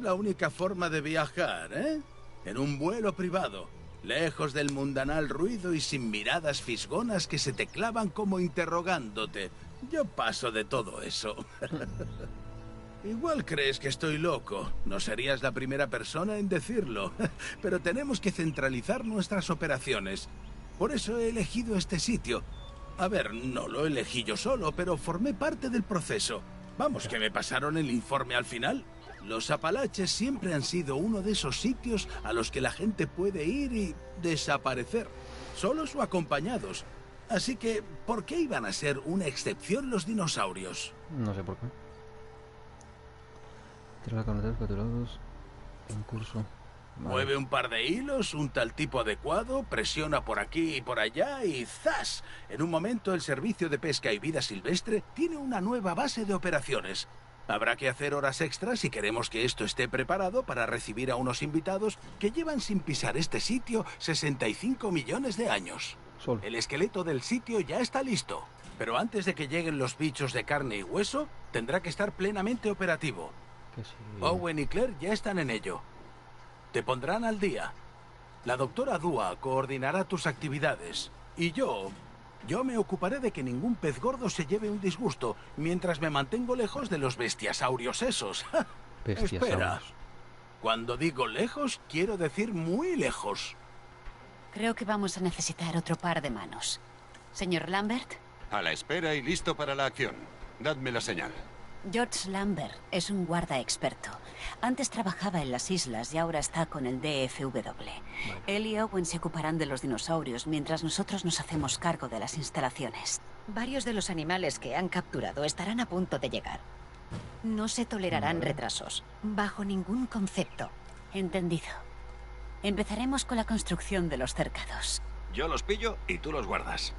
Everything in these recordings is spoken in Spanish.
la única forma de viajar, ¿eh? En un vuelo privado, lejos del mundanal ruido y sin miradas fisgonas que se te clavan como interrogándote. Yo paso de todo eso. Igual crees que estoy loco. No serías la primera persona en decirlo. Pero tenemos que centralizar nuestras operaciones. Por eso he elegido este sitio. A ver, no lo elegí yo solo, pero formé parte del proceso. Vamos, que me pasaron el informe al final. Los Apalaches siempre han sido uno de esos sitios a los que la gente puede ir y desaparecer, solos o acompañados. Así que, ¿por qué iban a ser una excepción los dinosaurios? No sé por qué. Tierra camioneros capturados en curso. Vale. Mueve un par de hilos, un tal tipo adecuado, presiona por aquí y por allá y ¡zas! En un momento el Servicio de Pesca y Vida Silvestre tiene una nueva base de operaciones. Habrá que hacer horas extras si queremos que esto esté preparado para recibir a unos invitados que llevan sin pisar este sitio 65 millones de años. El esqueleto del sitio ya está listo, pero antes de que lleguen los bichos de carne y hueso, tendrá que estar plenamente operativo. Que sí. Owen y Claire ya están en ello. Te pondrán al día. La doctora Dua coordinará tus actividades. Y yo me ocuparé de que ningún pez gordo se lleve un disgusto, mientras me mantengo lejos de los bestiasaurios esos. Espera. Cuando digo lejos, quiero decir muy lejos. Creo que vamos a necesitar otro par de manos. Señor Lambert. A la espera y listo para la acción. Dadme la señal. George Lambert es un guarda experto. Antes trabajaba en las islas y ahora está con el DFW. Vale. Él y Owen se ocuparán de los dinosaurios mientras nosotros nos hacemos cargo de las instalaciones. Varios de los animales que han capturado estarán a punto de llegar. No se tolerarán retrasos, bajo ningún concepto. Entendido. Empezaremos con la construcción de los cercados. Yo los pillo y tú los guardas.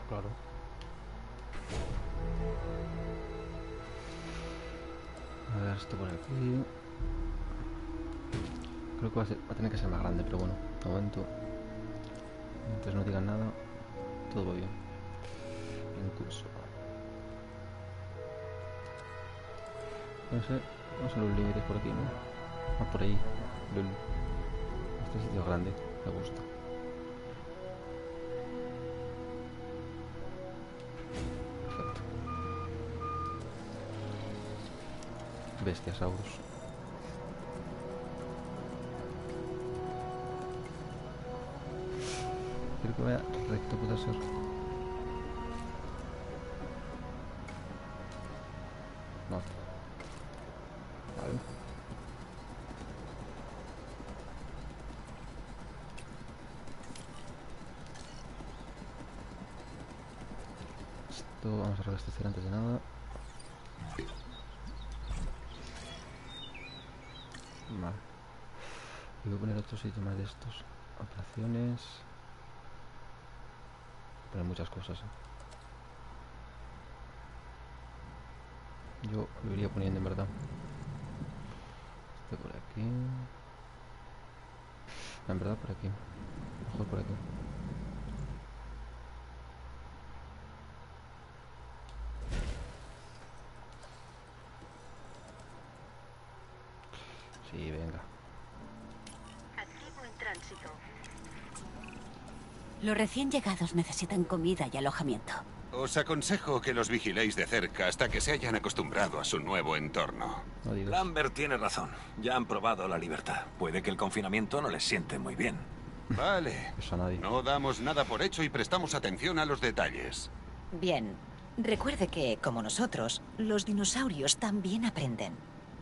Claro. A ver, esto por aquí. Creo que va a tener que ser más grande, pero bueno, de momento, mientras no digan nada, todo va bien. Incluso. No sé, no son los límites por aquí, ¿no? Ah, por ahí. Este sitio es grande, me gusta. Perfecto. Bestiasaurus. Creo que vaya recto, puede ser. No. Vale. Esto vamos a reabastecer antes de nada. Vale. Y voy a poner otro sitio más de estos. Operaciones. Poner muchas cosas, Yo lo iría poniendo en verdad. Este por aquí. En verdad por aquí. Mejor por aquí. Sí, venga. Activo en tránsito. Los recién llegados necesitan comida y alojamiento. Os aconsejo que los vigiléis de cerca hasta que se hayan acostumbrado a su nuevo entorno. No digas. Lambert tiene razón. Ya han probado la libertad. Puede que el confinamiento no les siente muy bien. Vale. Eso a nadie. No damos nada por hecho y prestamos atención a los detalles. Bien. Recuerde que, como nosotros, los dinosaurios también aprenden.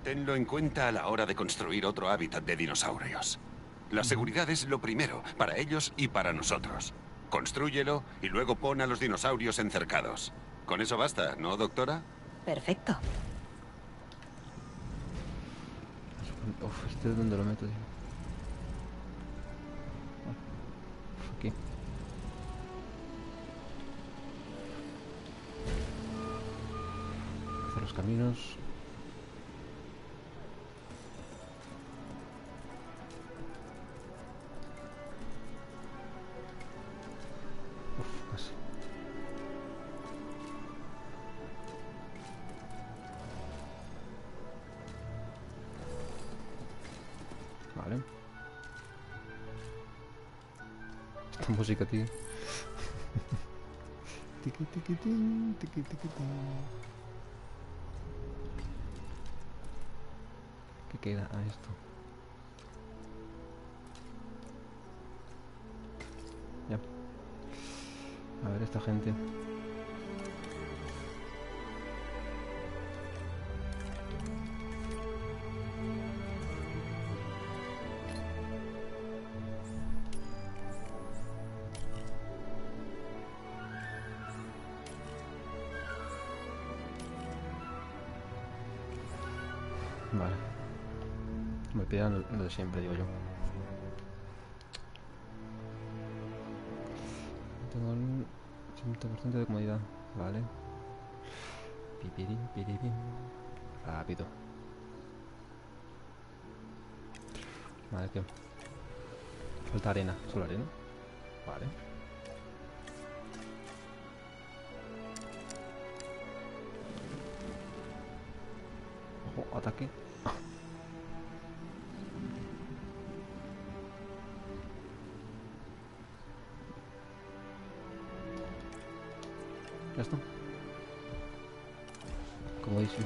Tenlo en cuenta a la hora de construir otro hábitat de dinosaurios. La seguridad es lo primero, para ellos y para nosotros. Constrúyelo y luego pon a los dinosaurios encercados. Con eso basta, ¿no, doctora? Perfecto. Uf, ¿este es donde lo meto, tío? Aquí. Hacer los caminos. Casi. Esta música, tío. Tiqui, tiqui, tin, tiqui, tiqui, tin. ¿Qué queda a esto? Ya. A ver esta gente. Vale. Me pidan lo de siempre, digo yo. Tengo un 80% de comodidad. Vale. Pipirín, pipirín. Rápido. Vale, ¿qué? Falta arena. ¿Solo arena? Vale. Ojo, ataque. Ya está. Comodísimo.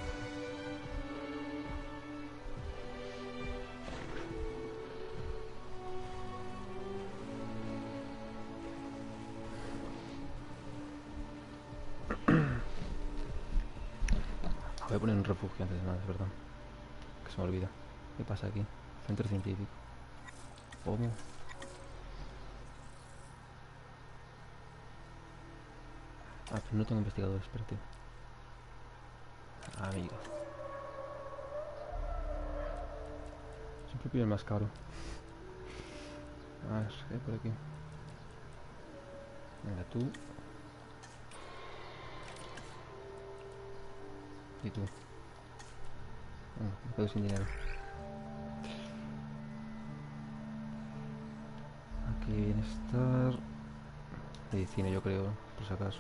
Voy a poner un refugio antes de nada, es verdad. Que se me olvida. ¿Qué pasa aquí? Centro científico. ¿Cómo? Ah, pero no tengo investigadores, espérate. Amigo. Siempre pido el más caro. A ver, ¿qué hay por aquí? Venga, tú. Y tú. Bueno, me quedo sin dinero. Aquí bienestar. Medicina, yo creo, por si acaso.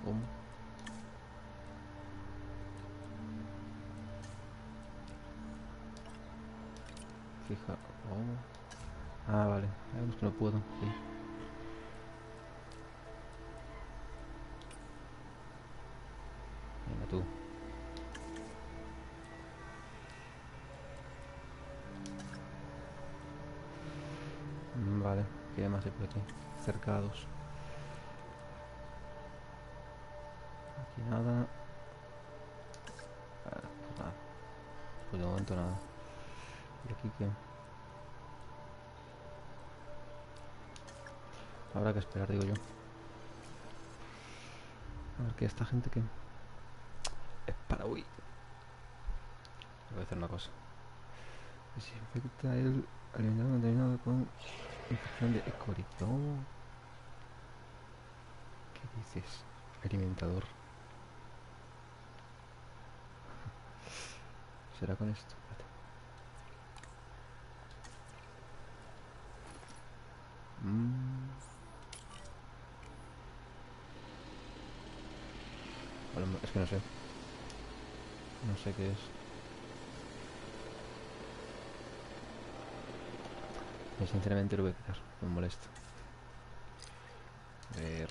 ¿Cómo? Fija. ¿Cómo? Ah, vale. Hay unos que no puedo. Sí. Venga, tú. Vale. ¿Qué más hay por aquí? Cercados. Aquí nada. Pues nada. Pues de momento nada. ¿Y aquí qué? Habrá que esperar, digo yo. A ver, que esta gente que es para hoy. Voy a hacer una cosa. Desinfecta el alimentado contaminado con infección de E. coli. No. ¿Qué dices? Alimentador. ¿Será con esto? Espérate. Bueno, es que no sé. No sé qué es. Y sinceramente lo voy a quitar. Me molesta. A ver.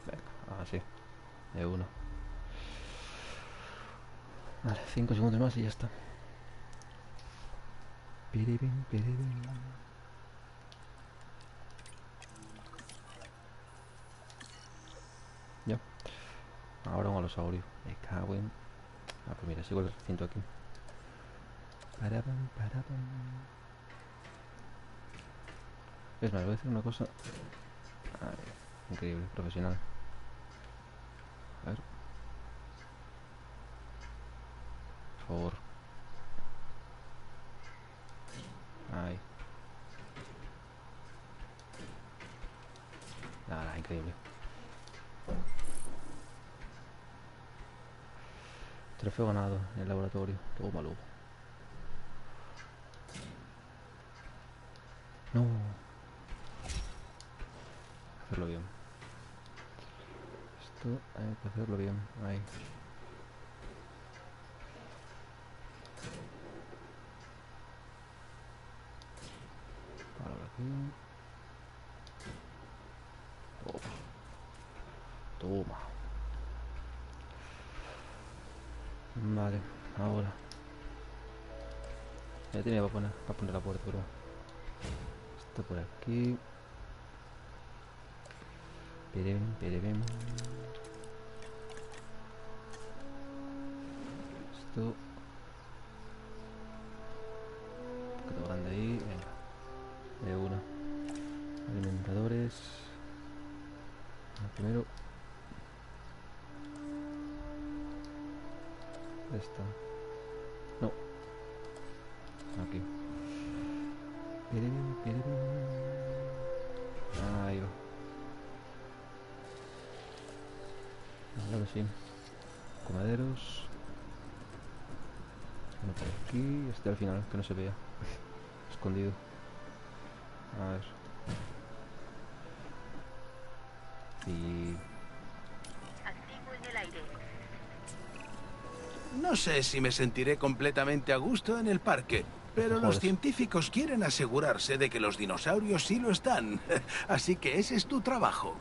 Venga. Ah, sí. De uno. Vale, 5 segundos más y ya está. Piribim, piribim. Ya. Ahora un alosaurio. Me cago en... Ah, pues mira, sigo el recinto aquí. Parabam, parabam. Es más, voy a hacer una cosa... Ay, increíble, profesional. A ver. Por favor. Ay. Nada, increíble. Trofeo ganado en el laboratorio. Toma luego. No. hacerlo bien. Esto hay que hacerlo bien. Ahí. Ahora aquí. Toma. Toma. Vale, ahora. Ya tenía para poner la puerta, pero... Esto por aquí. Perem. Esto. Un poquito grande ahí. Venga. De una. Alimentadores. Primero. Esta. No. Aquí. Perem. Ahí va. Ahora sí. Comederos. Uno por aquí. Este al final, que no se vea. Escondido. A ver. Y... Activo en el aire. No sé si me sentiré completamente a gusto en el parque, pero los Joder. científicos quieren asegurarse de que los dinosaurios sí lo están. Así que ese es tu trabajo.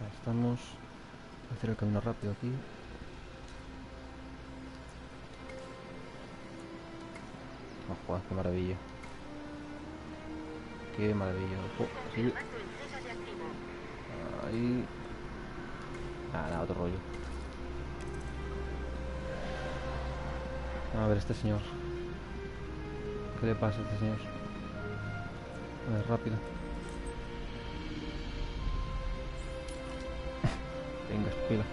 Ahí estamos. Voy a hacer el camino rápido aquí. Oh, joder, qué maravilla. Qué maravilla. Oh, sí. Confirmando entrega de activo. Ahí. Nada, otro rollo. A ver, este señor. ¿Qué le pasa a este señor? A ver, rápido. Venga, espila.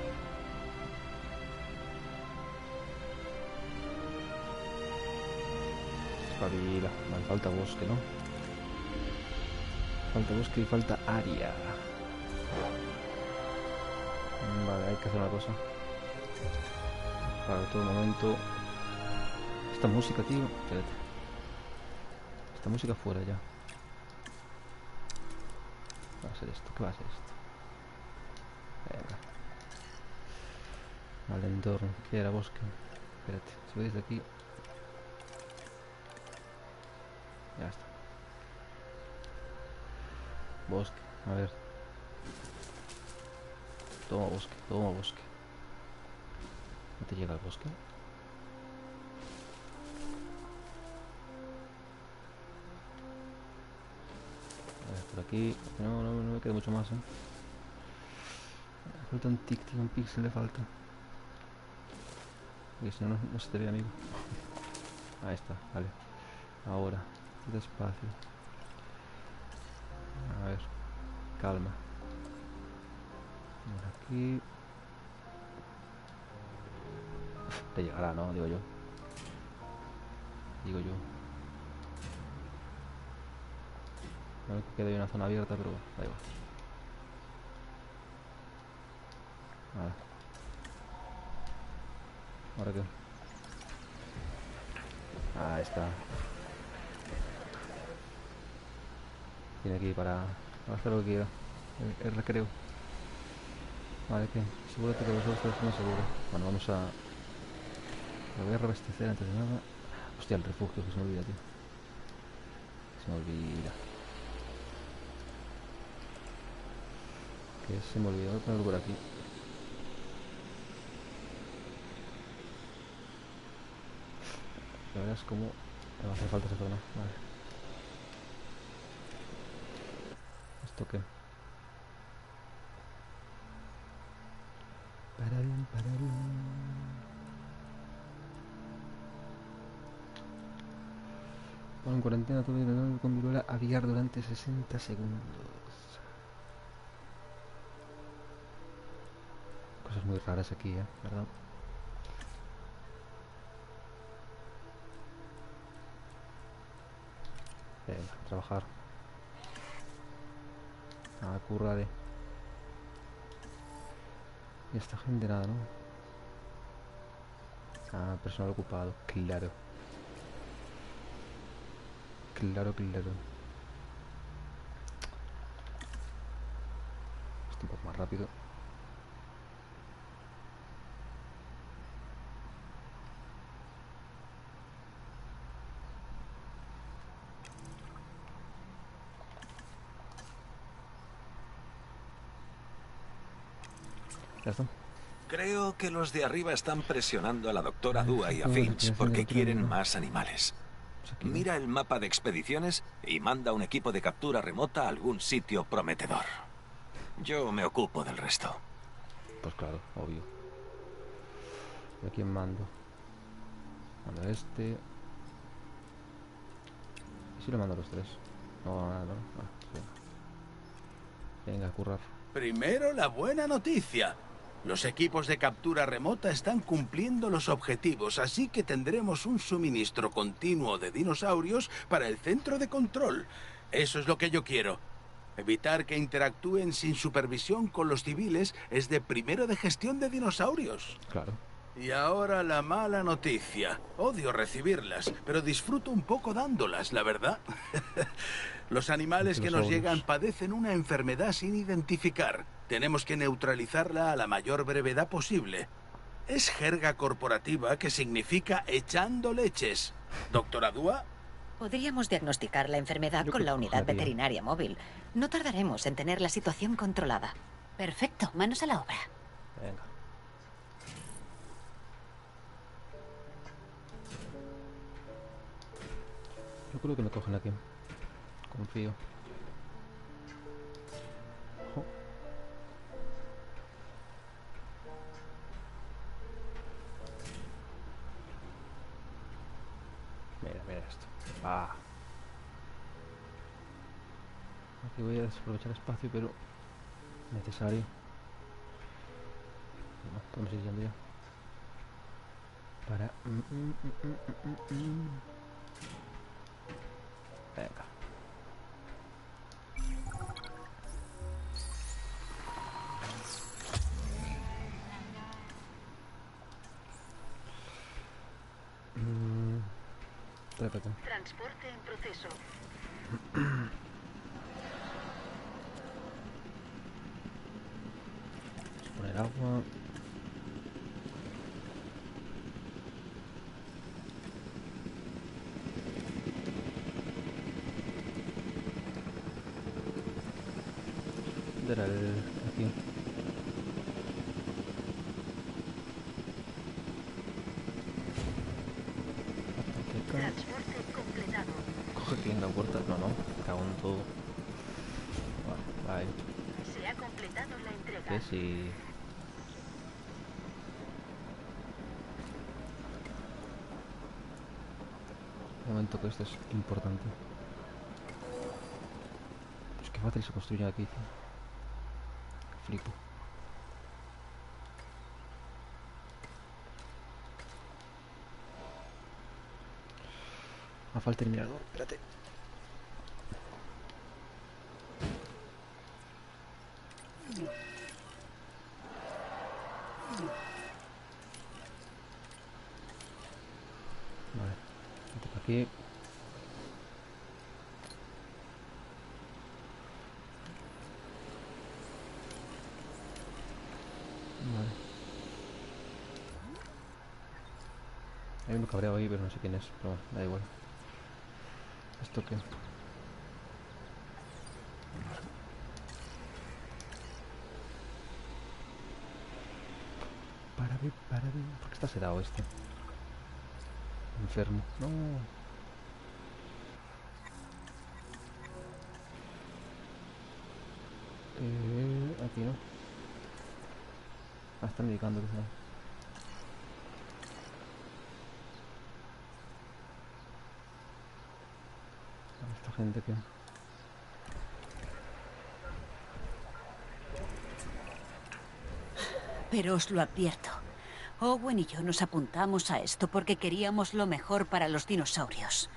Espabila. Vale, falta bosque, ¿no? Falta bosque y falta área. Vale, hay que hacer una cosa. Para todo momento. Esta música, tío. Espérate. Esta música fuera ya. ¿Qué va a ser esto? ¿Qué va a ser esto? Venga. Al entorno. ¿Qué era bosque? Espérate. Si voy desde aquí. Ya está. Bosque. A ver. Toma bosque. Toma bosque. ¿No te llega el bosque? A ver, por aquí. No me queda mucho más, falta un tic, tío, un píxel le falta. Y si no, no se te ve, amigo. Ahí está, vale. Ahora, despacio. A ver, calma. Por aquí. Te llegará, ¿no? Digo yo. A ver que quede una zona abierta, pero da igual. Vale. ¿Ahora qué? Ahí está. Tiene aquí para hacer lo que quiera. El recreo. Vale, ¿qué? Asegúrate que los dos están seguros. Bueno, vamos a... Lo voy a reabastecer antes de nada. Hostia, el refugio, que se me olvida, tío. Se me olvida. Que se me olvidó. Voy a ponerlo por aquí. La verdad es como... Me va a hacer falta esa zona. Vale. ¿Esto qué? Pararín. Bueno, en cuarentena tuve que con viruela aviar durante 60 segundos. Cosas muy raras aquí, ¿verdad? Venga, a trabajar. A currar, Y esta gente nada, ¿no? Ah, personal ocupado, claro. Claro. Esto un poco más rápido. Ya está. Creo que los de arriba están presionando a la doctora Dua y a Finch porque quieren más animales. Mira el mapa de expediciones y manda un equipo de captura remota a algún sitio prometedor. Yo me ocupo del resto. Pues claro, obvio. ¿Y a quién mando? Mando a este. ¿Y si lo mando a los tres? No, nada, no. Venga, a currar. Primero, la buena noticia. Los equipos de captura remota están cumpliendo los objetivos, así que tendremos un suministro continuo de dinosaurios para el centro de control. Eso es lo que yo quiero. Evitar que interactúen sin supervisión con los civiles es de primero de gestión de dinosaurios. Claro. Y ahora la mala noticia. Odio recibirlas, pero disfruto un poco dándolas, la verdad. Los animales que nos llegan padecen una enfermedad sin identificar. Tenemos que neutralizarla a la mayor brevedad posible. Es jerga corporativa que significa echando leches. ¿Doctora Dua? Podríamos diagnosticar la enfermedad con la unidad veterinaria móvil. No tardaremos en tener la situación controlada. Perfecto, manos a la obra. Venga. Yo creo que me cogen aquí. Confío. Ojo. Mira esto. Aquí voy a desaprovechar espacio, pero necesario. No, podemos ir yendo ya. Para... Venga. Transporte en proceso. Vamos a poner agua. ¿Dónde era el...? Aquí. Transporte completado. Coge aquí en la puerta. No, cago en todo. Vale. Se ha completado la entrega. Que sí. Un momento, que esto es importante. Es que fácil se construye aquí, tío. Flipo. Me falta el mirador, espérate. Vale, vete para aquí. Vale. Hay uno cabreado ahí, pero no sé quién es. Pero bueno, da igual. ¿Esto qué? Para ver. ¿Por qué está sedado este? Enfermo. No. Aquí no. Ah, están indicando que sea. Esta gente que... Pero os lo advierto. Owen y yo nos apuntamos a esto porque queríamos lo mejor para los dinosaurios.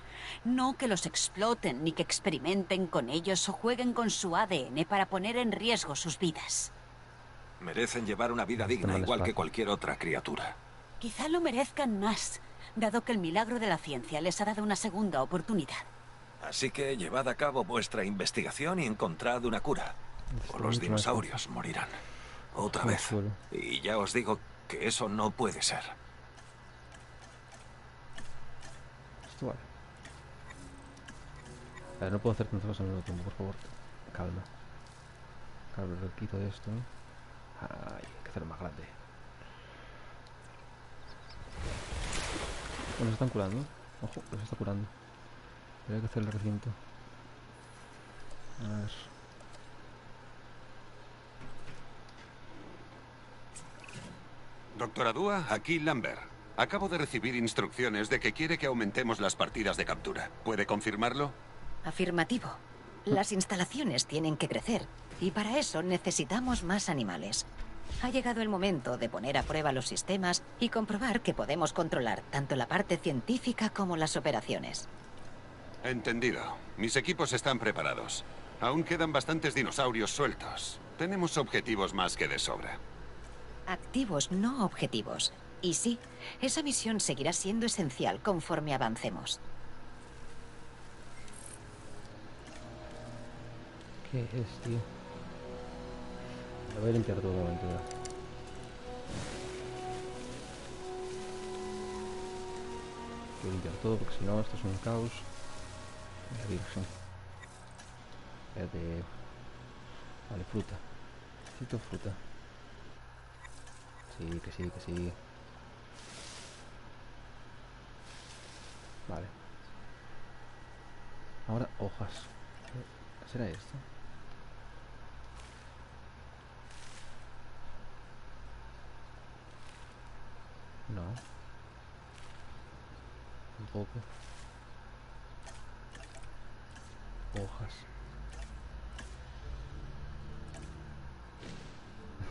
No que los exploten ni que experimenten con ellos o jueguen con su ADN para poner en riesgo sus vidas. Merecen llevar una vida digna igual que cualquier otra criatura. Quizá lo merezcan más, dado que el milagro de la ciencia les ha dado una segunda oportunidad. Así que llevad a cabo vuestra investigación y encontrad una cura. O los dinosaurios morirán. Otra vez. Y ya os digo que eso no puede ser. Esto vale. A ver, no puedo hacer tantas cosas al mismo tiempo, por favor. Calma. Calma, lo quito de esto. Ay, hay que hacerlo más grande. Bueno, se están curando. Ojo, que se está curando. Pero hay que hacer el recinto. A ver. Doctora Dua, aquí Lambert. Acabo de recibir instrucciones de que quiere que aumentemos las partidas de captura. ¿Puede confirmarlo? Afirmativo. Las instalaciones tienen que crecer y para eso necesitamos más animales. Ha llegado el momento de poner a prueba los sistemas y comprobar que podemos controlar tanto la parte científica como las operaciones. Entendido. Mis equipos están preparados. Aún quedan bastantes dinosaurios sueltos. Tenemos objetivos más que de sobra. Activos, no objetivos. Y sí, esa misión seguirá siendo esencial conforme avancemos. ¿Qué es, tío? Me voy a limpiar toda la aventura. Voy a limpiar todo porque si no esto es un caos. La virgen. Espérate. Vale, fruta. Necesito fruta. Sí, que sí, que sí. Vale. Ahora hojas. ¿Será esto? No. Tampoco. Hojas.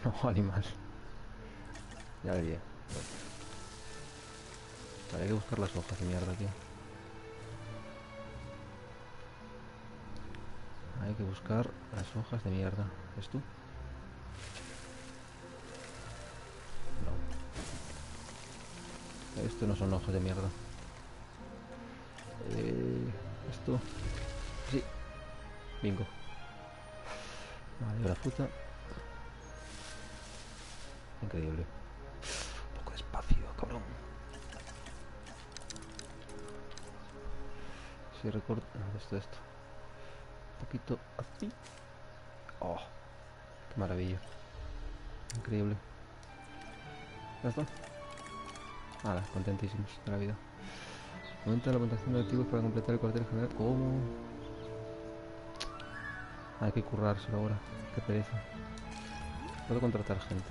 No, animal. Ya vería. Vale, hay que buscar las hojas de mierda, tío. Hay que buscar las hojas de mierda. ¿Es tú? No. Esto no son hojas de mierda. Esto. Sí. Bingo. Vale, ahora fruta. Increíble. Un poco de espacio, cabrón. Si recorto... No, esto. Un poquito así. Oh, qué maravilla. Increíble. ¿Ya está? Nada, contentísimos de la vida. Aumenta la puntuación de activos para completar el cuartel general. ¿Cómo? Hay que currárselo ahora. Qué pereza. ¿Puedo contratar gente?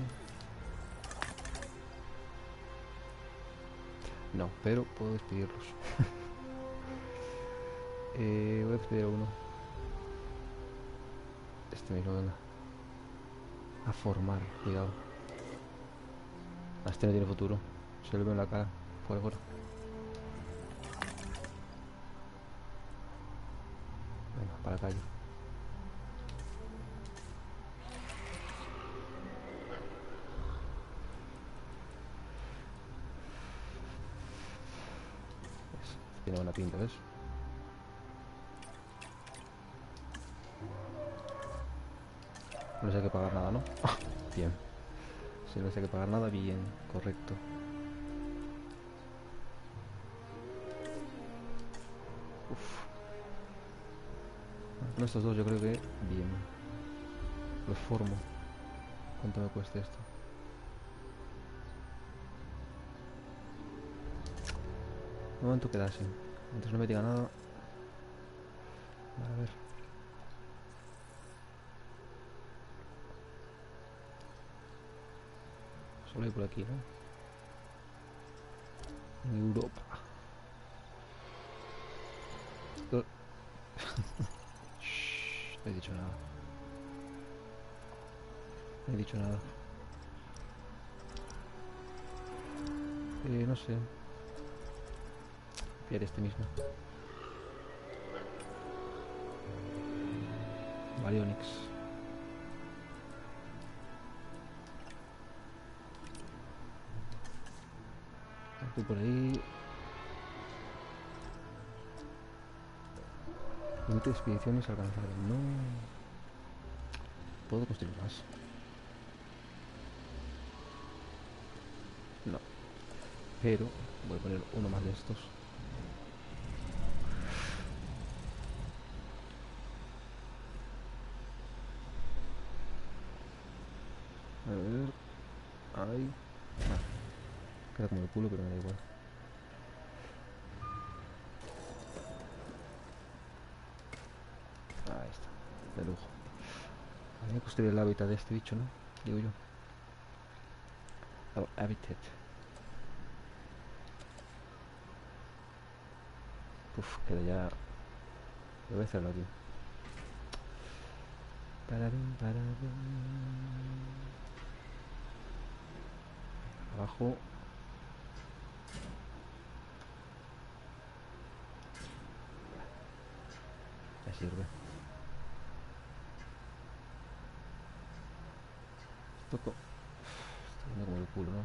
No, pero puedo despedirlos. Voy a despedir a uno. Este mismo, venga. A formar, cuidado. Este no tiene futuro. Se le ve en la cara. Fuera, fuera. Venga, para la calle. Tiene buena pinta, ¿ves? No les hay que pagar nada, ¿no? Bien. Si no les hay que pagar nada, bien. Correcto. Uf. Con estos dos yo creo que bien. Los formo. ¿Cuánto me cuesta esto? De momento quedasen. Mientras no me diga nada. A ver. Solo hay por aquí, ¿no? En Europa. Shh, no he dicho nada. No he dicho nada. No sé. Copiar este mismo. Baryonyx. Tú por ahí. Límite de expediciones alcanzado. No. ¿Puedo construir más? No. Pero voy a poner uno más de estos. A ver. Ahí. Queda como el culo, pero me da igual. Ahí está. De lujo. Habría que construir el hábitat de este bicho, ¿no? Digo yo. Oh, hábitat. Uf, queda ya. Voy a hacerlo aquí. Abajo. Me sirve. Esto está yendo como el culo, ¿no?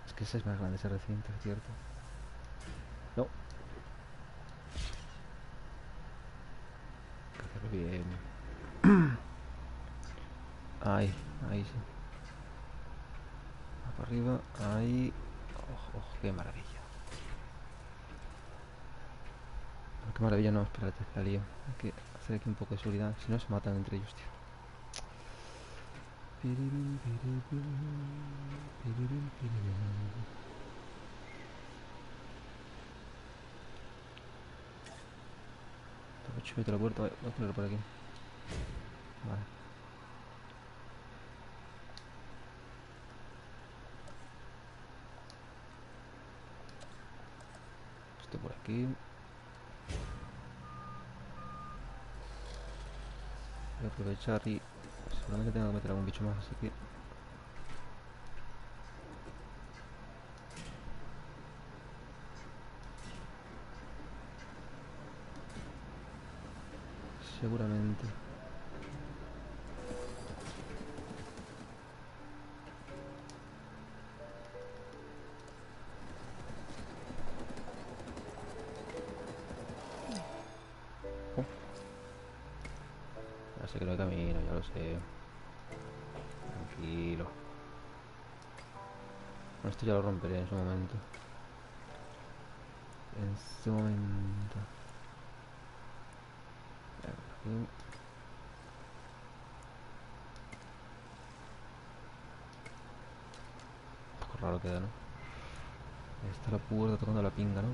Es que ese es más grande, ese recinto, es cierto. No. Hay que hacerlo bien. Ahí, ahí sí. Va para arriba, ahí. Oh, oh, qué maravilla. Oh, qué maravilla, no, espérate, la lío. Hay que hacer aquí un poco de seguridad, si no se matan entre ellos, tío. Vete a la puerta, voy a ponerlo por aquí. Vale. Esto por aquí. Voy a aprovechar y seguramente tengo que meter algún bicho más, así que seguramente. Oh, ya sé que no hay camino, ya lo sé. Tranquilo. Bueno, esto ya lo romperé en su momento. En su momento. Aquí. Un poco raro queda, ¿no? Ahí está la puerta tocando la pinga, ¿no?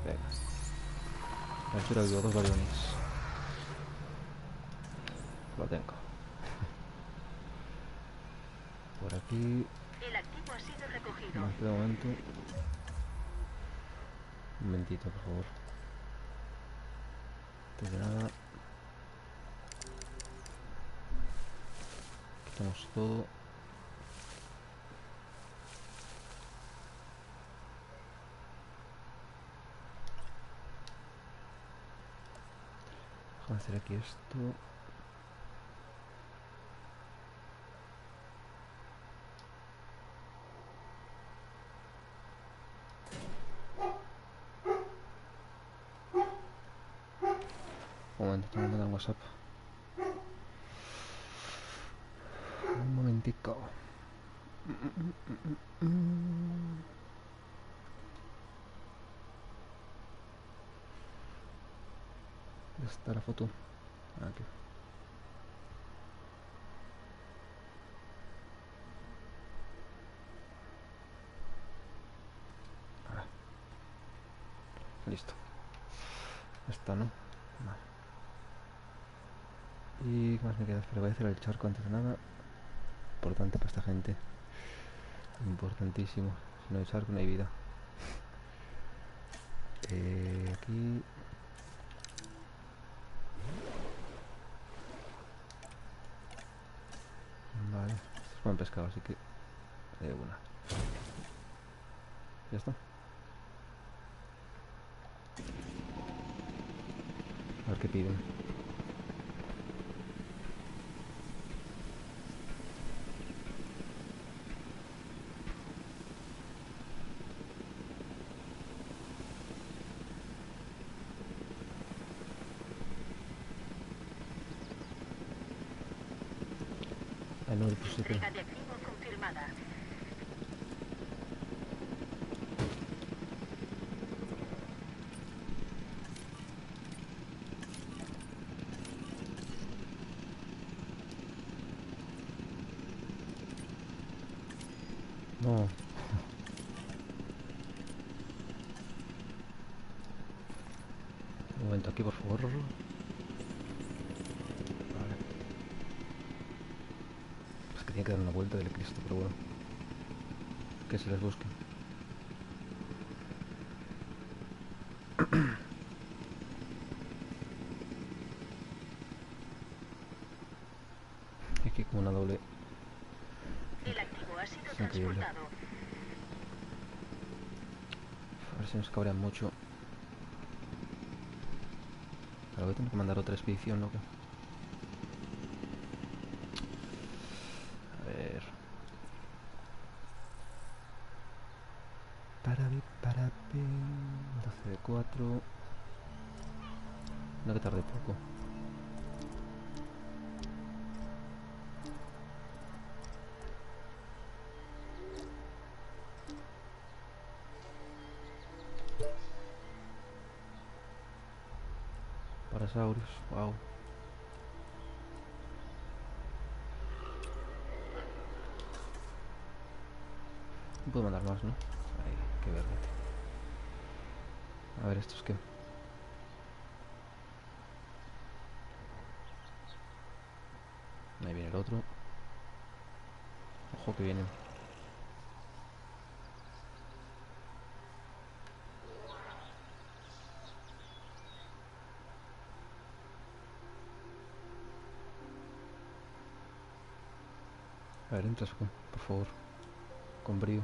Venga. A la altura vivo 2 baliones. Lo tengo. Por aquí. El activo ha sido recogido. Más de momento. Un momentito, por favor. Antes de nada. Quitamos todo. Vamos a hacer aquí esto. Un momento, tengo que mandar un WhatsApp. Un momentico. ¿Dónde está la foto? Aquí. Ahora. Listo. Esta, ¿no? Vale. ¿Y qué más me queda? Espera, voy a hacer el charco antes de nada. Importante para esta gente. Importantísimo. Si no hay charco no hay vida. Aquí. Vale. Esto es buen pescado, así que... de una. Ya está. A ver qué piden. Ay, no, pues sí que... Entrega de activo confirmada. No. Un momento aquí, por favor. Vale. Es que tiene que dar una vuelta del Cristo, pero bueno. Que se les busque. Aquí como una doble. El activo ha sido Es increíble. transportado. A ver si nos cabrean mucho. Pero voy a tener que mandar otra expedición, ¿no? A ver. Para 12 de 4. No, que tarde poco. Parasaurus, wow. No puedo mandar más, ¿no? Ay, qué verde. A ver, ¿estos qué? Ahí viene el otro. Ojo que vienen. A ver, entras, por favor. Con brío.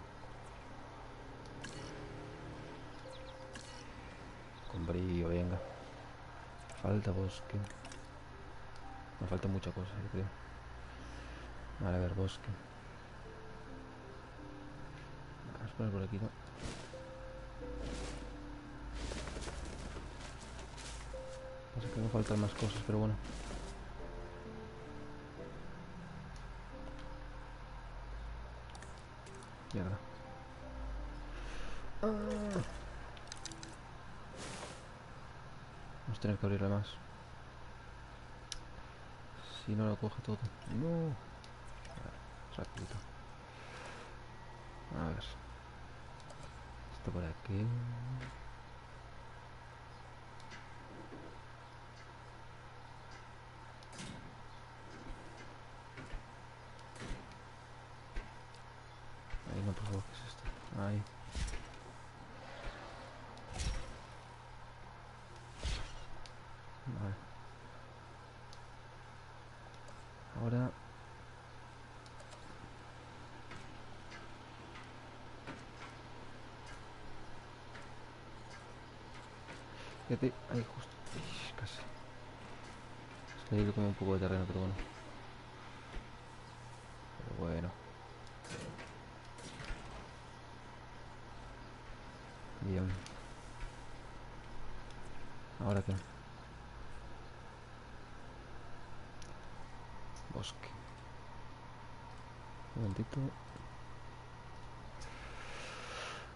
Con brío, venga. Falta bosque. Me falta mucha cosa, yo creo. Vale, a ver, bosque. Vamos a poner por aquí, ¿no? Pasa que me faltan más cosas, pero bueno. Mierda. Vamos a tener que abrirle más. Si no lo coge todo. No. Rapidito. A ver. Esto por aquí. Ahí no, por favor, ¿qué es esto? Ahí. Vale. Ahora... Fíjate, ahí justo. Ish, casi. Es que ahí como un poco de terreno, pero bueno. Pero bueno. Bien. ¿Ahora qué? Bosque. Un momentito.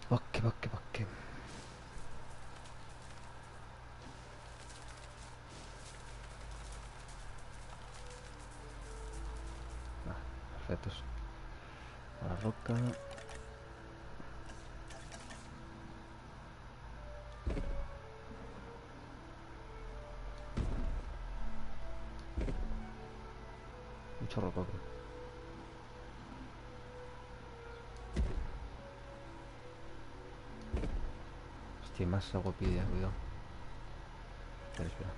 Bosque, bosque, bosque. Perfectos. Ahora roca. Mucho roca. Hostia, más agua pide, cuidado. Espera, espera.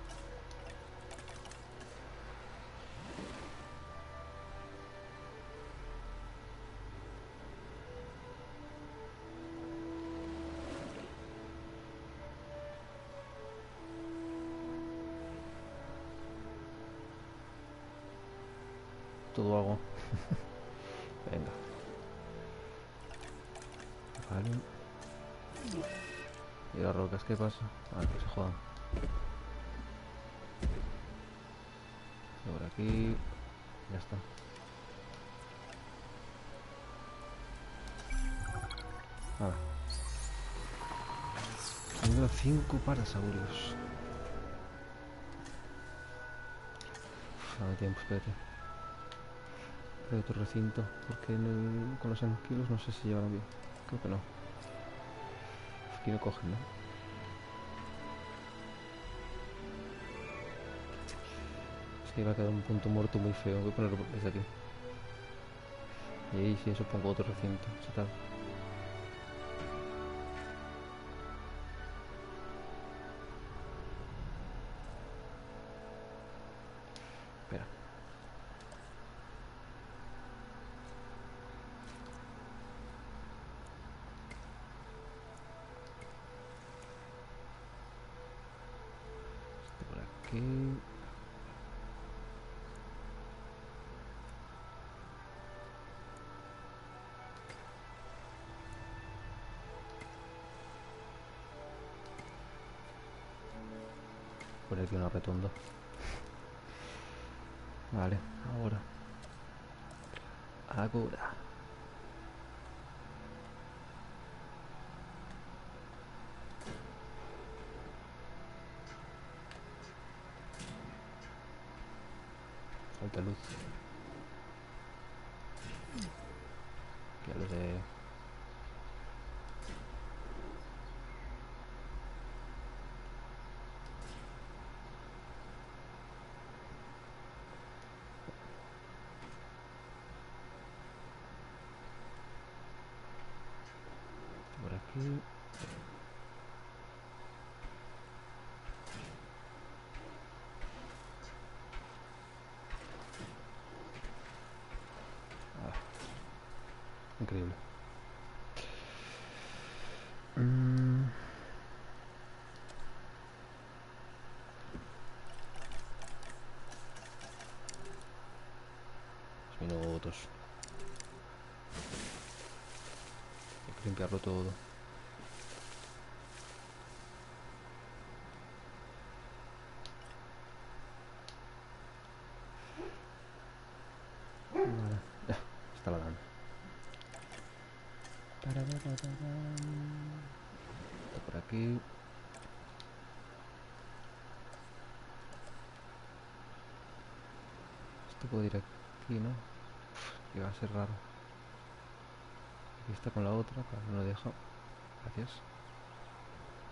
Todo agua. Venga. Vale. ¿Y las rocas qué pasa? Ah, que se jodan. Por aquí. Ya está. Nada. Nivel 5 parasaurios. No hay tiempo, espérate. Hay otro recinto, porque con los anquilos no sé si llevarán bien. Creo que no. Aquí no cogen, ¿no? Es que iba a quedar un punto muerto muy feo. Voy a ponerlo desde aquí. Y ahí sí, eso pongo otro recinto. ¿Sí tal? Espera. Este por aquí. Por aquí una rotonda. Vale, ahora. Falta luz. Ya lo de... Por aquí. Increíble. Minutos. Hay que limpiarlo todo. Vale, ya, está la dando. Está por aquí. Esto puede ir aquí, ¿no? Que va a ser raro. Aquí está con la otra, pero no lo dejo. Gracias.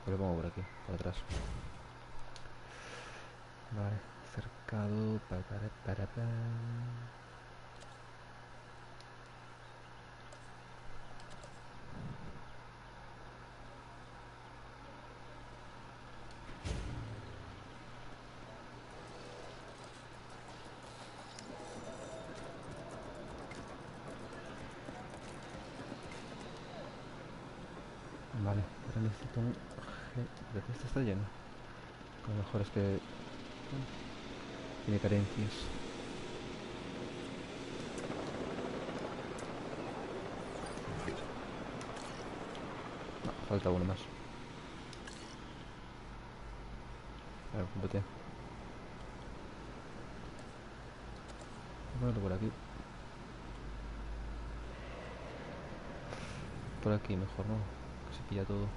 Pues lo pongo por aquí, por atrás. Vale, cercado. Para. Vale, ahora necesito un G. Este está lleno. A lo mejor es que tiene carencias. No, falta uno más. A ver, cúmplete. Voy a ponerlo por aquí. Por aquí mejor, ¿no? Que se pilla todo.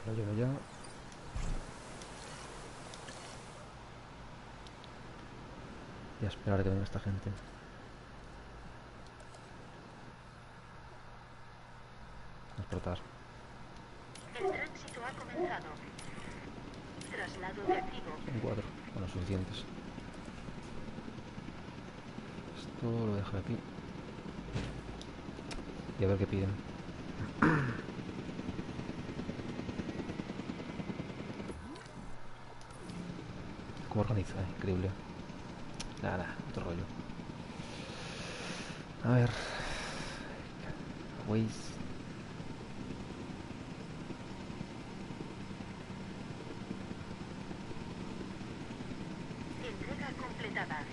Lo lleno ya. Y a esperar a que venga esta gente. A explotar. El tránsito ha comenzado. Traslado de activo. En 4. Bueno, suficientes. Esto lo dejo aquí. Y a ver qué piden. Cómo organiza, increíble. Nada, otro rollo. A ver. Waze. Entrega completada.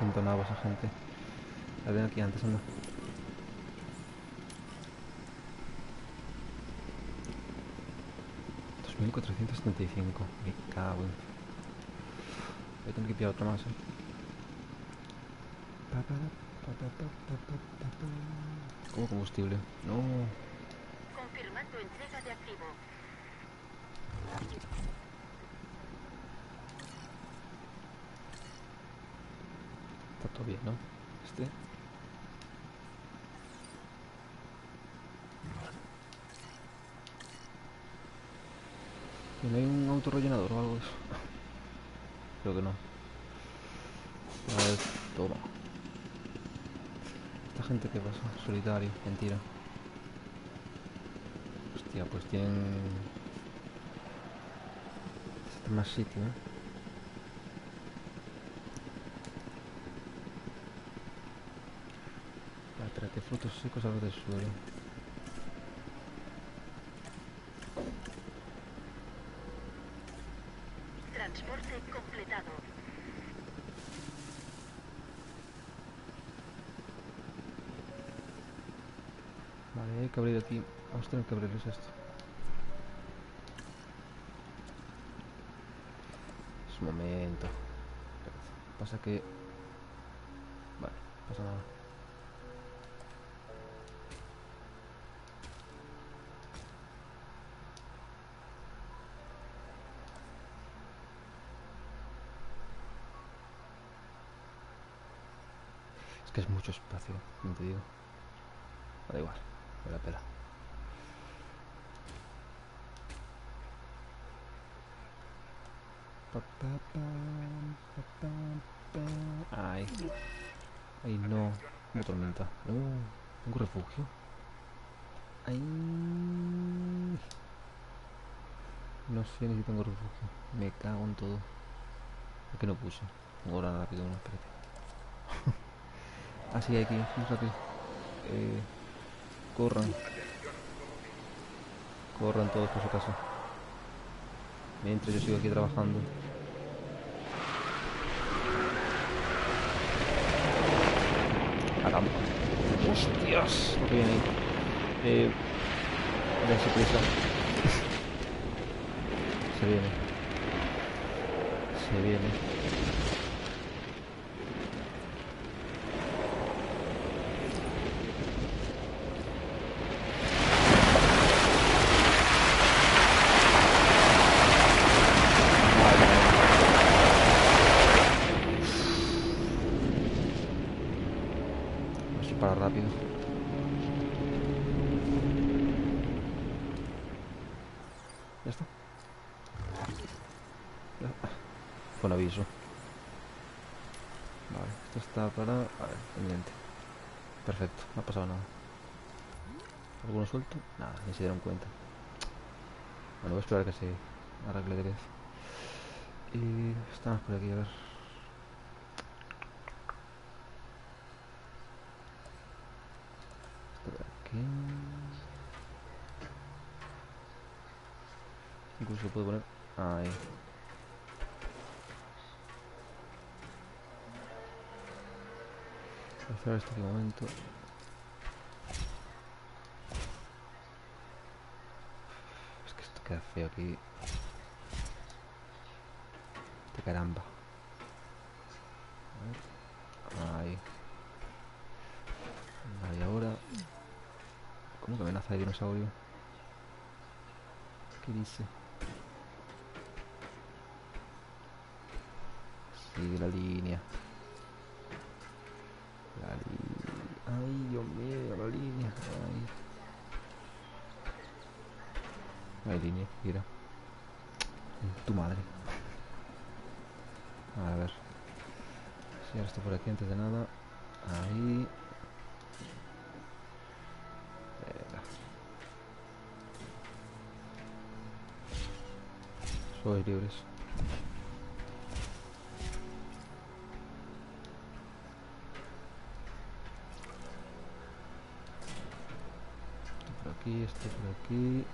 Junto a esa gente. La ven aquí antes, anda. 2475. Me cago en. Voy a tener que pillar otra más, Como combustible. No. Confirmando entrega de activo. Está todo bien, ¿no? Este. ¿No hay un autorrellenador o algo de eso? Creo que no. A ver, toma. ¿Esta gente qué pasa? Solitario, mentira. Hostia, pues tienen... Este más sitio, ¿eh? Vale, tráete frutos secos a lo del suelo. Transporte completado. Vale, hay que abrir aquí. Vamos a tener que abrirles esto. Es un momento. Pasa que... Vale, no pasa nada. Es que es mucho espacio, no te digo. Da igual, me la pela. Ay. Ay, no. Una tormenta. No. Tengo refugio. Ay. No sé ni si tengo refugio. Me cago en todo. ¿Por qué no puse? Ahora rápido, no, espérate. Ah, sí, aquí, sí, rápido. Corran. Corran todos por si acaso. Mientras yo sigo aquí trabajando. Caramba. ¡Hostias! Lo que viene ahí. Dense prisa. Se viene. Se viene. Para rápido. Ya está. Fue un aviso. Vale, esto está para... A ver, pendiente. Perfecto, no ha pasado nada. ¿Alguno suelto? Nada, ni se dieron cuenta. Bueno, voy a esperar que se arregle de vez. Y estamos por aquí, a ver. Esto de aquí. Incluso puedo poner... Ahí. Voy a cerrar esto aquí un momento. Es que esto queda feo aquí. De caramba. A ver. Ahí. Vale, y ahora... ¿Cómo que amenaza de dinosaurio? ¿Qué dice? Sigue la línea. La línea. Ay, Dios mío, la línea. Ay. No hay línea, mira. Tu madre. A ver. Si ahora esto por aquí antes de nada. Ahí. Venga. Sois libres. Esto por aquí.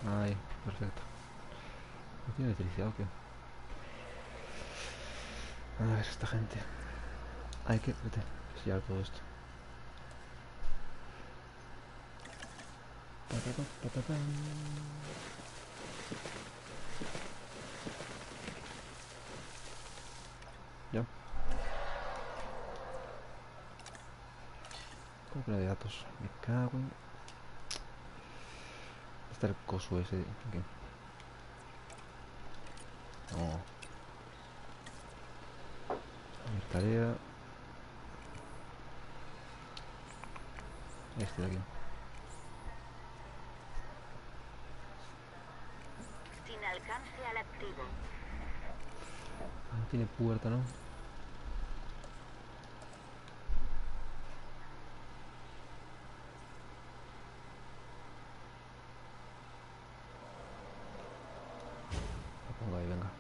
Ahí, perfecto. ¿No tiene electricidad o qué? A ver, esta gente. Hay que sellar todo esto. Ya. ¿Cómo que no hay datos? Me cago en... Está el coso ese. ¿Qué? No. A ver, tarea. Este de aquí. Sin alcance al activo. No tiene puerta, ¿no? Lo pongo ahí, venga.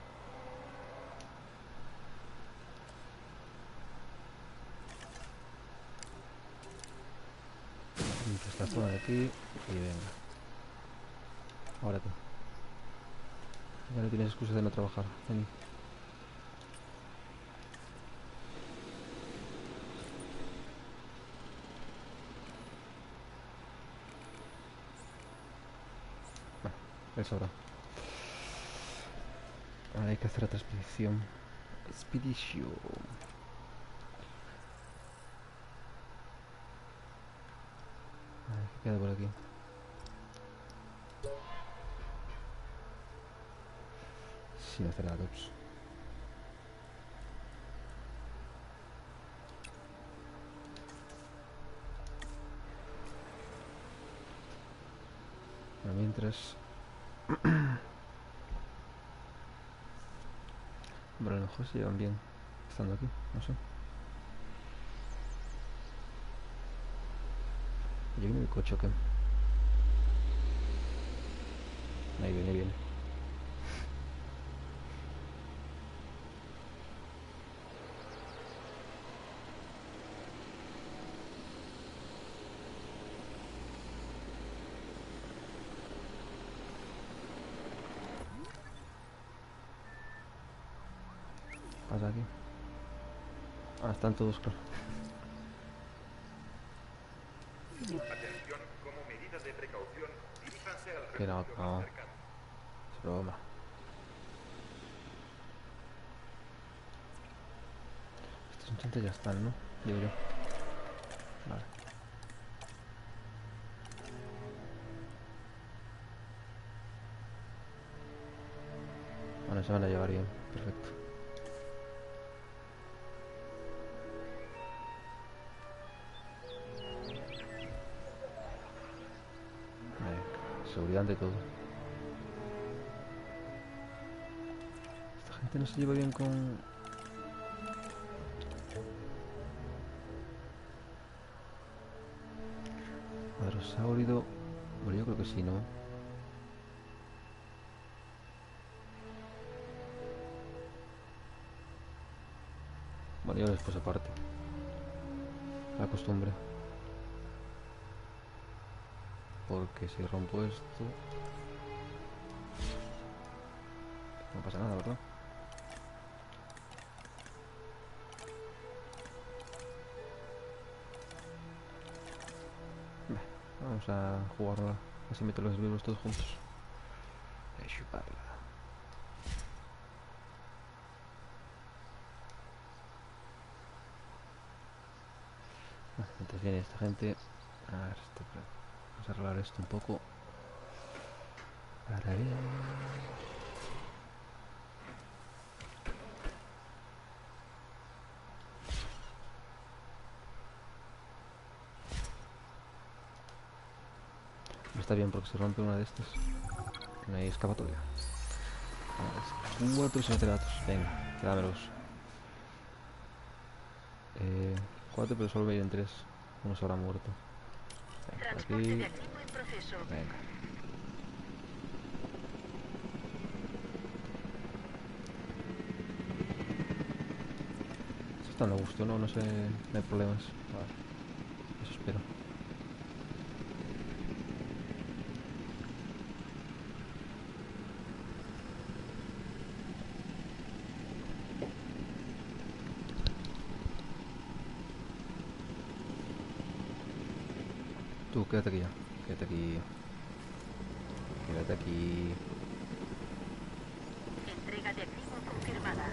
Limpio esta zona de aquí y venga. Ahora tú. Ya no tienes excusa de no trabajar. Vení. Bueno, es hora. Ahora hay que hacer otra expedición. Expedición. A ver, ¿qué queda por aquí? Sin hacer nada, ups. Bueno, mientras... Bueno, a lo mejor se llevan bien estando aquí, no sé. ¿Y viene el coche o qué? Ahí viene, viene. Pasa aquí. Ah, están todos, claro. Atención, como medida de precaución, diríjanse al Que no, refugio no. más cercano. Es broma. Estos muchachos ya están, ¿no? Digo yo. Vale. Bueno, se van a llevar bien. Perfecto. Seguridad ante todo. Esta gente no se lleva bien con... Hadrosáurido. Bueno, yo creo que sí, ¿no? Bueno, yo después aparte. La costumbre. Porque si rompo esto... No pasa nada, ¿verdad? Vamos a jugarla. Así meto los vivos todos juntos. A chuparla. Entonces viene esta gente. A ver, vamos a arreglar esto un poco. Para ver. Está bien porque se rompe una de estas. No hay escapatoria. 4 datos. Venga, dámelos. 4, pero solo me vienen 3. Uno se habrá muerto. Venga, por Transporte aquí. de activo en proceso. Venga. Esto está a gusto, ¿no? No sé, no hay problemas. Vale. Eso espero. Tú, quédate aquí ya. Quédate aquí. Quédate aquí. Entrega de activo confirmada.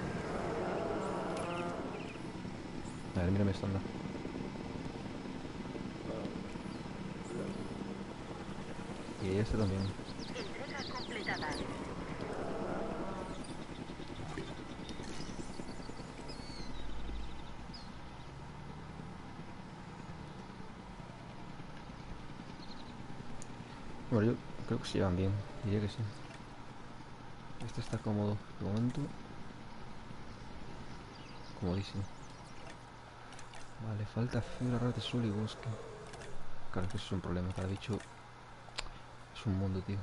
A ver, mírame esto, anda. Y este también. Entrega completada. Bueno, yo creo que se llevan bien. Diría que sí. Este está cómodo de momento. Comodísimo. Vale, falta fibra rara de suelo y bosque. Claro que eso es un problema. Cada bicho es un mundo, tío.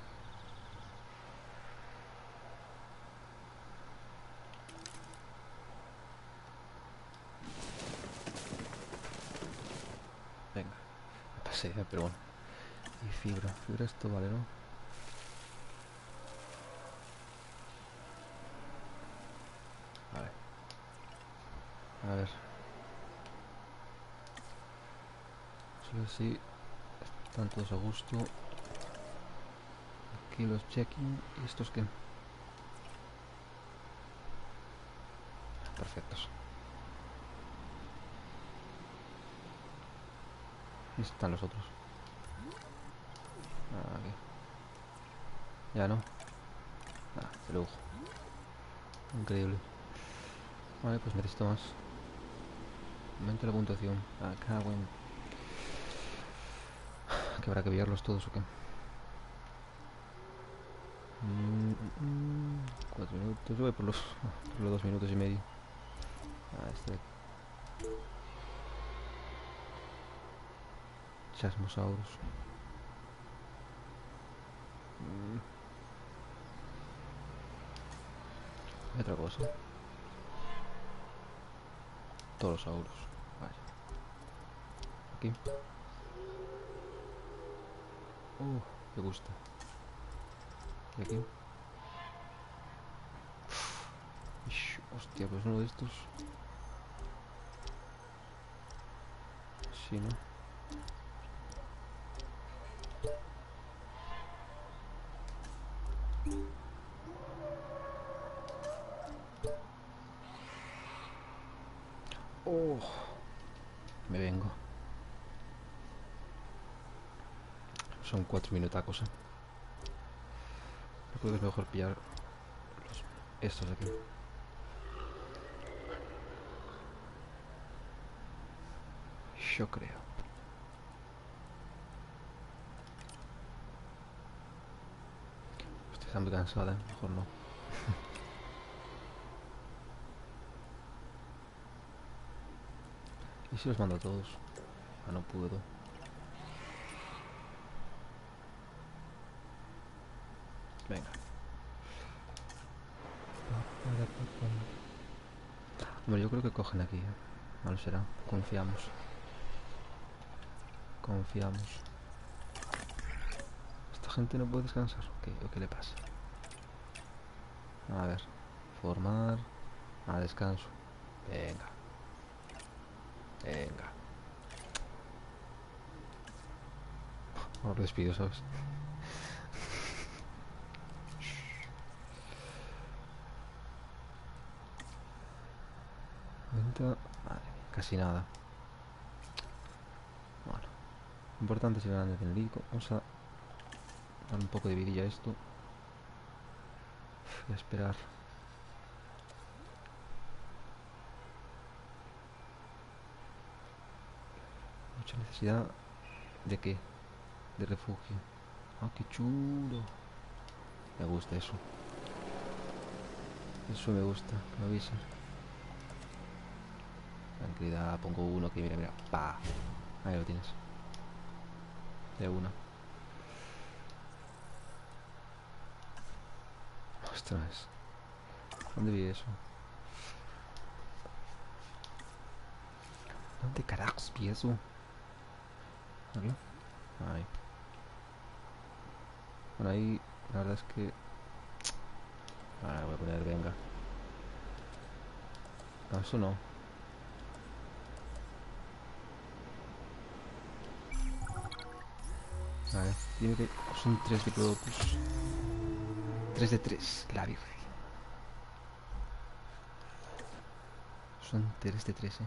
Venga. Me pasé, pero bueno. Y fibra. Fibra esto vale, ¿no? Vale. A ver. Solo así. Están todos a gusto. Aquí los check-in. ¿Y estos qué? Perfectos. ¿Y están los otros? Aquí. Ya no. De lujo. Increíble. Vale, pues necesito más. Aumenta la puntuación. Acá, bueno. ¿Que habrá que pillarlos todos o qué? 4 minutos. Yo voy por los 2 minutos y medio. Este de aquí. Chasmosaurus. Otra cosa. Torosaurus. Vale. Aquí. Me gusta. Y aquí. Hostia, pues uno de estos. Sí, ¿no? Me vengo. Son 4 minutacos, creo que es mejor pillar estos de aquí. Yo creo. Hostia, está muy cansada, mejor no. ¿Y si los mando a todos? No puedo. Venga. Bueno, yo creo que cogen aquí, No lo será. Confiamos. Confiamos. ¿Esta gente no puede descansar? ¿O qué le pasa? A ver. Formar. Descanso. Venga. Venga. Ahora lo despido, ¿sabes? Vale, casi nada. Bueno, importante es el grande genérico. Vamos a dar un poco de vidilla a esto y a esperar. Mucha necesidad de qué? De refugio. Qué chulo. Me gusta eso. Eso me gusta, me avisa. Tranquilidad, pongo uno que mira, pa. Ahí lo tienes. De una. Ostras. ¿Dónde vi eso? ¿Dónde carajos vi eso? ¿Aquí? Ahí. Bueno, ahí la verdad es que... voy a poner, venga. No, eso no. Dime que son 3 diplodocus. 3 de 3, la virgen. Son 3 de 3,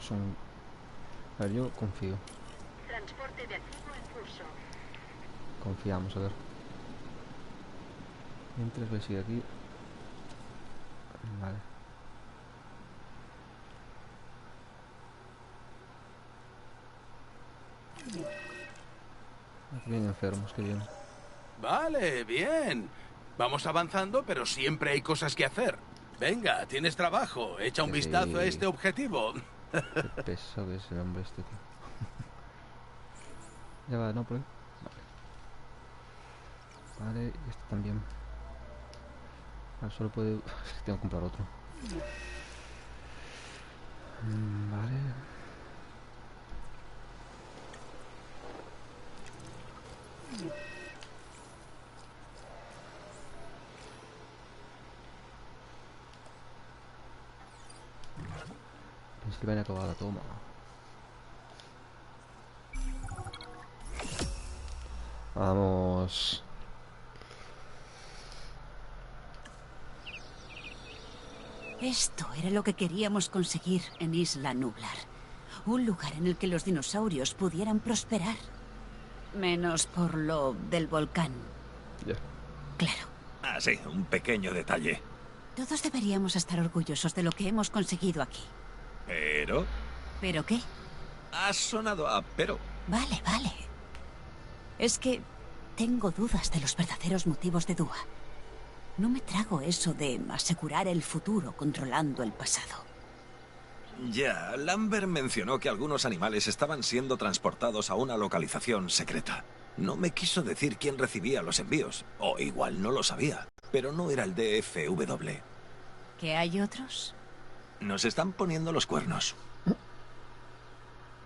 Son... A ver, yo confío. Transporte de activo en curso. Confiamos, a ver. Mientras voy a seguir aquí. Vale. Aquí vienen enfermos, qué bien. Vale, bien. Vamos avanzando, pero siempre hay cosas que hacer. Venga, tienes trabajo. Echa un vistazo a este objetivo. Qué pesado es el hombre este, tío. Ya va, no, por ahí. Vale, y este también. Ah, solo puede... Tengo que comprar otro. Vale. Pensilvania acabada, toma. Vamos. Esto era lo que queríamos conseguir en Isla Nublar. Un lugar en el que los dinosaurios pudieran prosperar. Menos por lo del volcán. Ya. Claro. Ah, sí, un pequeño detalle. Todos deberíamos estar orgullosos de lo que hemos conseguido aquí. Pero... ¿Pero qué? ha sonado a pero. Vale, vale. Es que tengo dudas de los verdaderos motivos de Dua. No me trago eso de asegurar el futuro controlando el pasado. Ya, Lambert mencionó que algunos animales estaban siendo transportados a una localización secreta. No me quiso decir quién recibía los envíos, o igual no lo sabía, pero no era el DFW. ¿Que hay otros? Nos están poniendo los cuernos.